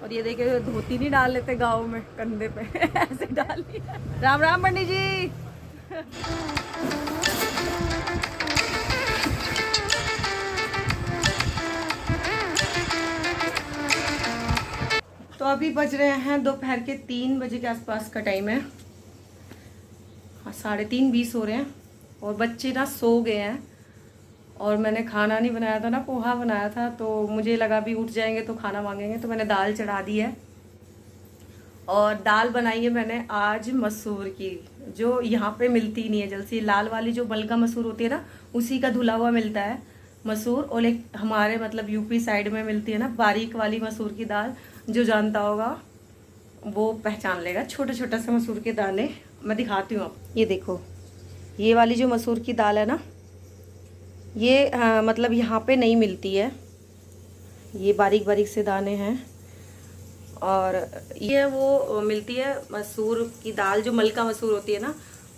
और ये देखिए धोती नहीं डाल लेते गाँव में कंधे पे ऐसे डाल लिया। राम राम पंडित जी। तो अभी बज रहे हैं दोपहर के 3 बजे के आसपास का टाइम है। हाँ 3:30 हो रहे हैं और बच्चे ना सो गए हैं। और मैंने खाना नहीं बनाया था ना, पोहा बनाया था, तो मुझे लगा भी उठ जाएंगे तो खाना मांगेंगे, तो मैंने दाल चढ़ा दी है। और दाल बनाई है मैंने आज मसूर की, जो यहाँ पे मिलती नहीं है जल्दी। लाल वाली जो बलगा मसूर होती है ना, उसी का धुला हुआ मिलता है मसूर। और एक हमारे मतलब यूपी साइड में मिलती है ना बारीक वाली मसूर की दाल, जो जानता होगा वो पहचान लेगा। छोटे छोटे से मसूर के दाने मैं दिखाती हूँ आप। ये देखो, ये वाली जो मसूर की दाल है ना, ये मतलब यहाँ पे नहीं मिलती है। ये बारीक बारीक से दाने हैं। और ये वो मिलती है मसूर की दाल, जो मलका मसूर होती है ना,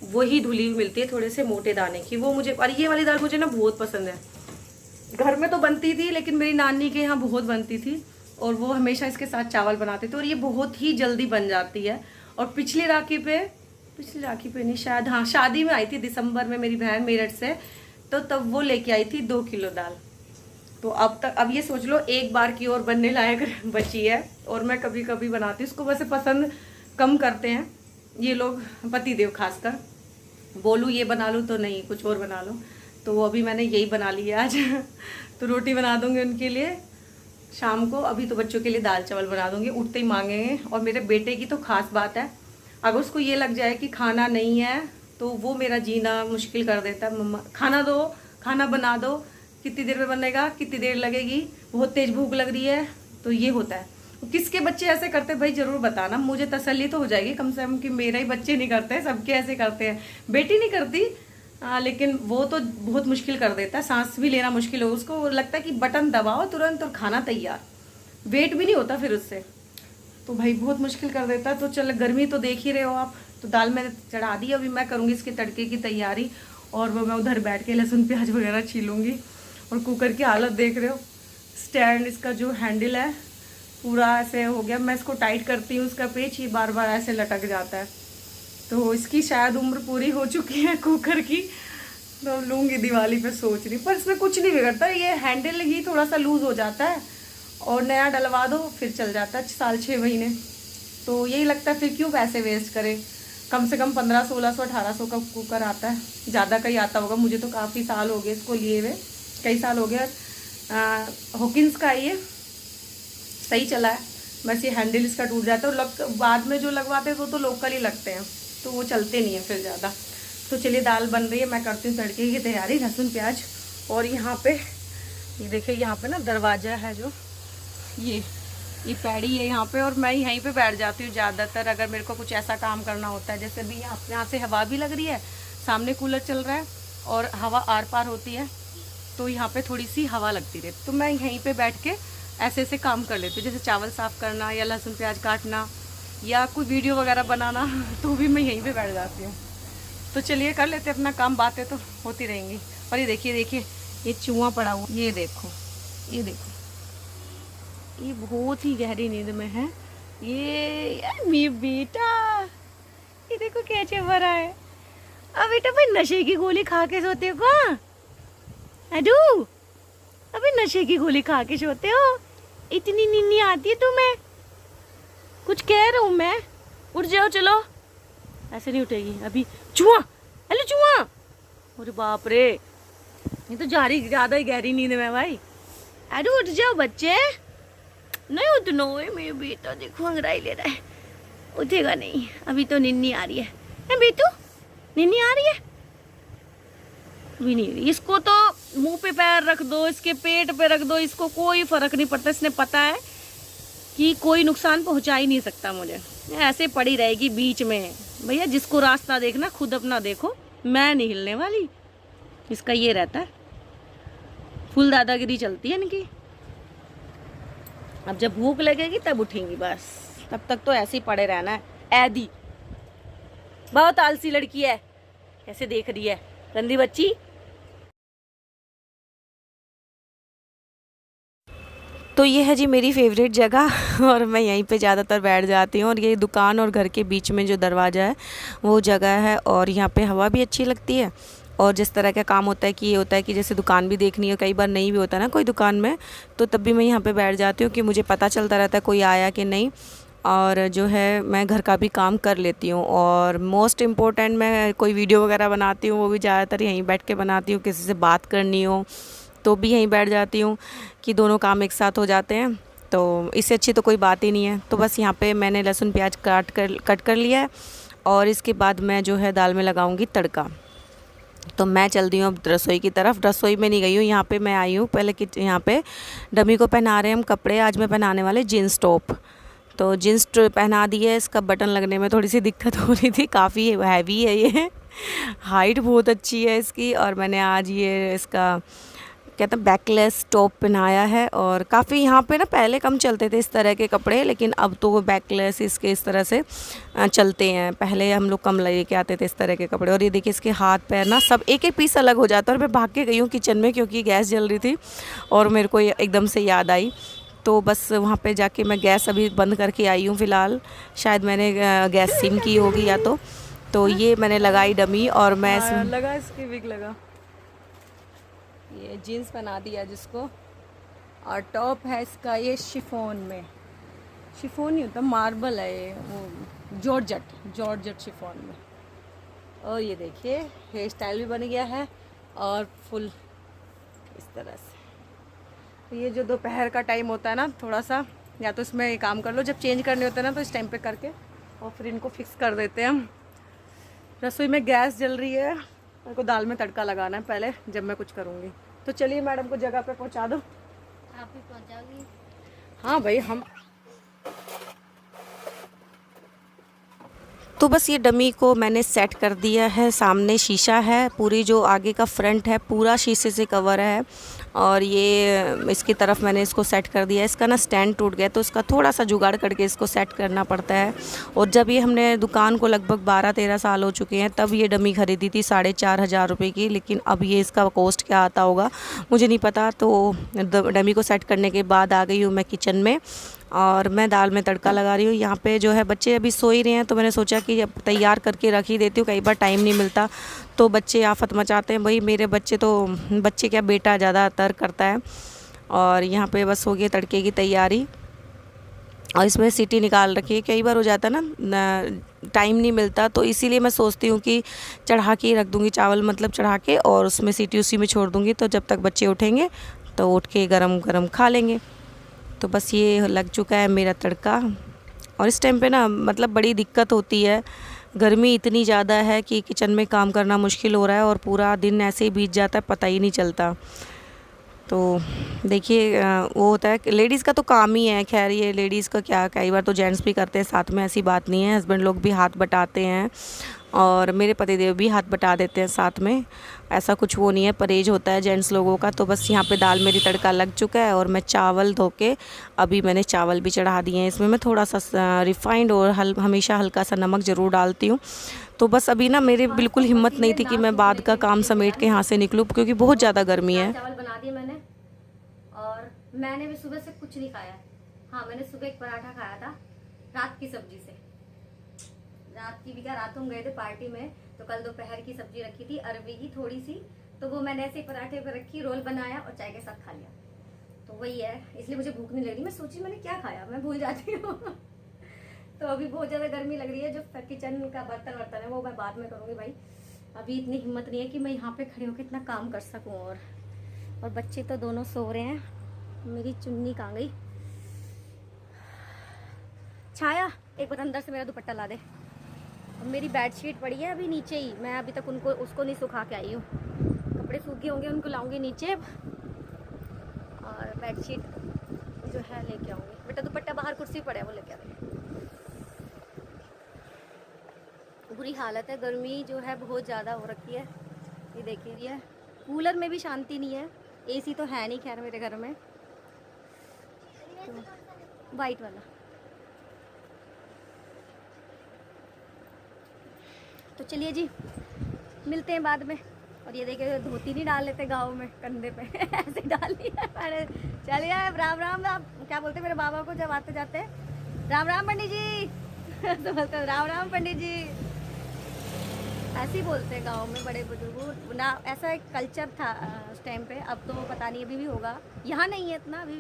वही धुली हुई मिलती है, थोड़े से मोटे दाने की। वो मुझे, और ये वाली दाल मुझे ना बहुत पसंद है। घर में तो बनती थी, लेकिन मेरी नानी के यहाँ बहुत बनती थी और वो हमेशा इसके साथ चावल बनाते थे। और ये बहुत ही जल्दी बन जाती है। और पिछली राखी पे नहीं, शायद हाँ शादी में आई थी दिसंबर में मेरी बहन मेरठ से, तो तब वो लेके आई थी 2 किलो दाल। तो अब ये सोच लो एक बार की और बनने लायक बची है। और मैं कभी कभी बनाती हूँ इसको, वैसे पसंद कम करते हैं ये लोग, पतिदेव खासकर। बोलूँ ये बना लूँ तो नहीं, कुछ और बना लो, तो वो अभी मैंने यही बना लिया आज तो रोटी बना दूंगी उनके लिए शाम को। अभी तो बच्चों के लिए दाल चावल बना दूंगी, उठते ही मांगेंगे। और मेरे बेटे की तो खास बात है, अगर उसको ये लग जाए कि खाना नहीं है तो वो मेरा जीना मुश्किल कर देता है। मम्मा खाना दो, खाना बना दो, कितनी देर में बनेगा, कितनी देर लगेगी, बहुत तेज भूख लग रही है। तो ये होता है। किसके बच्चे ऐसे करते हैं भाई जरूर बताना, मुझे तसल्ली तो हो जाएगी कम से कम कि मेरा ही बच्चे नहीं करते, सबके ऐसे करते हैं। बेटी नहीं करती लेकिन वो तो बहुत मुश्किल कर देता है, सांस भी लेना मुश्किल हो, उसको लगता है कि बटन दबाओ तुरंत और खाना तैयार, वेट भी नहीं होता फिर उससे, तो भाई बहुत मुश्किल कर देता है। तो चल, गर्मी तो देख ही रहे हो आप। तो दाल मैंने चढ़ा दी, अभी मैं करूँगी इसके तड़के की तैयारी। और वो मैं उधर बैठ के लहसुन प्याज वगैरह छीलूँगी। और कुकर की हालत देख रहे हो, स्टैंड इसका जो हैंडल है पूरा ऐसे हो गया। मैं इसको टाइट करती हूँ, उसका पेच ही बार बार ऐसे लटक जाता है। तो इसकी शायद उम्र पूरी हो चुकी है कुकर की, तो लूँगी दिवाली पे सोच रही। पर इसमें कुछ नहीं बिगड़ता, ये हैंडल ही थोड़ा सा लूज़ हो जाता है और नया डलवा दो फिर चल जाता है 6 महीने। तो यही लगता है फिर क्यों पैसे वेस्ट करें। कम से कम 1500, 1600, 1800 का कुकर आता है, ज़्यादा का ही आता होगा। मुझे तो काफ़ी साल हो गए इसको लिए हुए, कई साल हो गया। हॉकिंस का ये सही चला है, बस ये हैंडल इसका टूट जाता है। और बाद में जो लगवाते हैं वो तो लोकल ही लगते हैं, तो वो चलते नहीं है फिर ज़्यादा। तो चलिए दाल बन रही है, मैं करती हूँ तड़के की तैयारी, लहसुन प्याज। और यहाँ पे ये देखिए, यहाँ पे ना दरवाज़ा है जो ये पैड़ी है यहाँ पे, और मैं यहीं पे बैठ जाती हूँ ज़्यादातर अगर मेरे को कुछ ऐसा काम करना होता है। जैसे भी यहाँ से हवा भी लग रही है, सामने कूलर चल रहा है और हवा आर पार होती है, तो यहाँ पे थोड़ी सी हवा लगती रहती, तो मैं यहीं पे बैठ के ऐसे ऐसे काम कर लेती हूँ। जैसे चावल साफ़ करना या लहसुन प्याज काटना या कोई वीडियो वगैरह बनाना तो भी मैं यहीं पे बैठ जाती हूँ। तो चलिए कर लेते अपना काम, बातें तो होती रहेंगी। और ये देखिए ये चूहा पड़ा हुआ, ये देखो, ये बहुत ही गहरी नींद में है ये मी बेटा। ये देखो कैसे भरा है। अब बेटा भाई नशे की गोली खा के सोते हो क्या? अडू अबे नशे की गोली खा के सोते हो? इतनी नींद नहीं आती है तुम्हें? कुछ कह रहा हूँ मैं, उठ जाओ चलो। ऐसे नहीं उठेगी अभी। चूहा, हेलो चूहा, अरे बाप रे, ये तो ज्यादा ही गहरी नींद में भाई। अरे उठ जाओ बच्चे, नहीं उठना है। मेरे बेटा देखो अंगड़ाई ले रहा है, उठेगा नहीं, अभी तो नींद नहीं आ रही है। बेटू नींद नहीं आ रही है, भी नहीं। इसको तो मुंह पे पैर रख दो, इसके पेट पे रख दो, इसको कोई फर्क नहीं पड़ता। इसने पता है कि कोई नुकसान पहुंचा ही नहीं सकता मुझे, ऐसे पड़ी रहेगी बीच में। भैया जिसको रास्ता देखना खुद अपना देखो, मैं नहीं हिलने वाली। इसका ये रहता है, फुल दादागिरी चलती है इनकी। अब जब भूख लगेगी तब उठेंगी, बस तब तक तो ऐसे ही पड़े रहना है। ऐदी बहुत आलसी लड़की है, कैसे देख रही है गंदी बच्ची। तो ये है जी मेरी फेवरेट जगह और मैं यहीं पे ज़्यादातर बैठ जाती हूँ। और ये दुकान और घर के बीच में जो दरवाज़ा है वो जगह है और यहाँ पे हवा भी अच्छी लगती है। और जिस तरह का काम होता है कि ये होता है कि जैसे दुकान भी देखनी है, कई बार नहीं भी होता ना कोई दुकान में, तो तब भी मैं यहाँ पे बैठ जाती हूँ कि मुझे पता चलता रहता है कोई आया कि नहीं। और जो है मैं घर का भी काम कर लेती हूँ। और मोस्ट इम्पोर्टेंट मैं कोई वीडियो वगैरह बनाती हूँ वो भी ज़्यादातर यहीं बैठ के बनाती हूँ। किसी से बात करनी हो तो भी यहीं बैठ जाती हूँ कि दोनों काम एक साथ हो जाते हैं। तो इससे अच्छी तो कोई बात ही नहीं है। तो बस यहाँ पे मैंने लहसुन प्याज कट कर लिया है और इसके बाद मैं जो है दाल में लगाऊंगी तड़का। तो मैं चल दी हूँ अब रसोई की तरफ। रसोई में नहीं गई हूँ, यहाँ पे मैं आई हूँ पहले कि यहाँ पे डमी को पहना रहे हैं हम कपड़े। आज मैं पहनाने वाले जीन्स टॉप। तो जीन्स पहना दी है। इसका बटन लगने में थोड़ी सी दिक्कत हो रही थी, काफ़ी हैवी है ये हाइट बहुत अच्छी है इसकी। और मैंने आज ये इसका कहते हैं बैकलेस टॉप पहनाया है। और काफ़ी यहाँ पे ना पहले कम चलते थे इस तरह के कपड़े, लेकिन अब तो वो बैकलेस इसके इस तरह से चलते हैं। पहले हम लोग कम लेके आते थे इस तरह के कपड़े। और ये देखिए इसके हाथ पैर ना सब एक एक पीस अलग हो जाता है। और मैं भाग के गई हूँ किचन में क्योंकि गैस जल रही थी और मेरे को एकदम से याद आई। तो बस वहाँ पे जाके मैं गैस अभी बंद करके आई हूँ फ़िलहाल। शायद मैंने गैस सिम की होगी या तो ये मैंने लगाई डमी। और मैं लगा इसकी विग लगा, ये जीन्स पहना दिया जिसको। और टॉप है इसका ये शिफॉन में, शिफॉन नहीं होता मार्बल है ये, वो जॉर्जेट शिफॉन में। और ये देखिए हेयर स्टाइल भी बन गया है और फुल इस तरह से। तो ये जो दोपहर का टाइम होता है ना, थोड़ा सा या तो इसमें ये काम कर लो, जब चेंज करने होता है ना तो इस टाइम पे करके और फिर इनको फिक्स कर देते हैं हम। रसोई में गैस जल रही है, मेरे को दाल में तड़का लगाना है पहले जब मैं कुछ करूँगी। तो चलिए मैडम को जगह पे पहुँचा दो। आप भी पहुँचाओगी? हाँ भाई हम। तो बस ये डमी को मैंने सेट कर दिया है। सामने शीशा है, पूरी जो आगे का फ्रंट है पूरा शीशे से कवर है। और ये इसकी तरफ मैंने इसको सेट कर दिया है। इसका ना स्टैंड टूट गया तो इसका थोड़ा सा जुगाड़ करके इसको सेट करना पड़ता है। और जब ये हमने दुकान को लगभग 12-13 साल हो चुके हैं तब ये डमी ख़रीदी थी 4,500 रुपये की। लेकिन अब ये इसका कॉस्ट क्या आता होगा मुझे नहीं पता। तो डमी को सेट करने के बाद आ गई हूँ मैं किचन में और मैं दाल में तड़का लगा रही हूँ। यहाँ पे जो है बच्चे अभी सो ही रहे हैं तो मैंने सोचा कि अब तैयार करके रख ही देती हूँ, कई बार टाइम नहीं मिलता तो बच्चे आफत मचाते हैं। वही मेरे बच्चे तो बच्चे क्या बेटा ज़्यादातर करता है। और यहाँ पे बस हो गई तड़के की तैयारी और इसमें सीटी निकाल रखी है। कई बार हो जाता है ना टाइम नहीं मिलता तो इसीलिए मैं सोचती हूँ कि चढ़ा के रख दूँगी चावल, मतलब चढ़ा के और उसमें सीटी उसी में छोड़ दूँगी तो जब तक बच्चे उठेंगे तो उठ के गरम गरम खा लेंगे। तो बस ये लग चुका है मेरा तड़का। और इस टाइम पे ना मतलब बड़ी दिक्कत होती है, गर्मी इतनी ज़्यादा है कि किचन में काम करना मुश्किल हो रहा है और पूरा दिन ऐसे ही बीत जाता है पता ही नहीं चलता। तो देखिए वो होता है लेडीज़ का तो काम ही है। खैर ये लेडीज़ का क्या, कई बार तो जेंट्स भी करते हैं साथ में, ऐसी बात नहीं है। हस्बैंड लोग भी हाथ बटाते हैं और मेरे पतिदेव भी हाथ बटा देते हैं साथ में, ऐसा कुछ वो नहीं है, परहेज होता है जेंट्स लोगों का। तो बस यहाँ पे दाल मेरी तड़का लग चुका है और मैं चावल धो के अभी मैंने चावल भी चढ़ा दिए हैं। इसमें मैं थोड़ा सा रिफ़ाइंड और हमेशा हल्का सा नमक ज़रूर डालती हूँ। तो बस अभी ना मेरे बिल्कुल हिम्मत नहीं थी कि मैं बाद का काम समेट के यहाँ से निकलूँ क्योंकि बहुत ज़्यादा गर्मी है। चावल बना दिए मैंने और मैंने भी सुबह से कुछ नहीं खाया। हाँ मैंने सुबह एक पराठा खाया था रात की सब्जी से। रात की भी क्या, रात हम गए थे पार्टी में तो कल दोपहर की सब्जी रखी थी अरबी की थोड़ी सी, तो वो मैंने ऐसे पराठे पे रखी, रोल बनाया और चाय के साथ खा लिया। तो वही है, इसलिए मुझे भूख नहीं लग रही। मैं सोची मैंने क्या खाया, मैं भूल जाती हूँ तो अभी बहुत ज़्यादा गर्मी लग रही है। जो किचन का बर्तन वर्तन है वो मैं बाद में करूँगी भाई, अभी इतनी हिम्मत नहीं है कि मैं यहाँ पे खड़ी होकर इतना काम कर सकूँ। और बच्चे तो दोनों सो रहे हैं। मेरी चुन्नी कहाँ गई? छाया एक बार अंदर से मेरा दुपट्टा ला दे। और मेरी बेडशीट पड़ी है अभी नीचे ही, मैं अभी तक उसको नहीं सुखा के आई हूँ। कपड़े सूखे होंगे उनको लाऊंगी नीचे और बेडशीट जो है लेके आऊँगी। बेटा दुपट्टा बाहर कुर्सी पड़े है वो लेके आ रही। बुरी हालत है, गर्मी जो है बहुत ज़्यादा हो रखी है। ये देखिए ये कूलर में भी शांति नहीं है, एसी तो है नहीं खैर मेरे घर में। तो वाइट वाला। तो चलिए जी मिलते हैं बाद में। और ये देखिए धोती नहीं डाल लेते गाँव में कंधे पे ऐसे डाल लिया मैंने। चलिए राम राम। आप क्या बोलते मेरे बाबा को जब आते जाते, राम राम पंडित जी तो बोलते राम राम पंडित जी, ऐसे ही बोलते हैं गाँव में बड़े बुजुर्ग ना। ऐसा एक कल्चर था उस टाइम पे, अब तो पता नहीं अभी भी होगा, यहाँ नहीं है इतना। अभी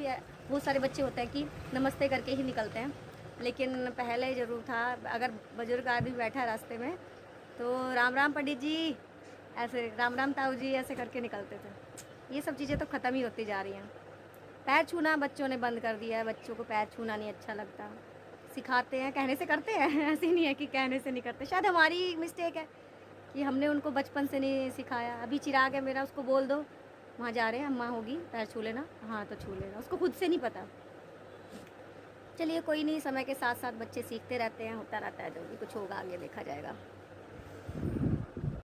बहुत सारे बच्चे होते हैं कि नमस्ते करके ही निकलते हैं, लेकिन पहले ज़रूर था। अगर बुजुर्ग आदमी बैठा है रास्ते में तो राम राम पंडित जी, ऐसे राम राम ताऊ जी ऐसे करके निकलते थे। ये सब चीज़ें तो ख़त्म ही होती जा रही हैं। पैर छूना बच्चों ने बंद कर दिया है, बच्चों को पैर छूना नहीं अच्छा लगता। सिखाते हैं, कहने से करते हैं ऐसे नहीं है कि कहने से नहीं करते। शायद हमारी मिस्टेक है कि हमने उनको बचपन से नहीं सिखाया। अभी चिराग है मेरा, उसको बोल दो वहाँ जा रहे हैं, अम्मा होगी पैर छू लेना, हाँ तो छू लेना, उसको खुद से नहीं पता। चलिए कोई नहीं, समय के साथ साथ बच्चे सीखते रहते हैं, होता रहता है, जो भी कुछ होगा आगे देखा जाएगा।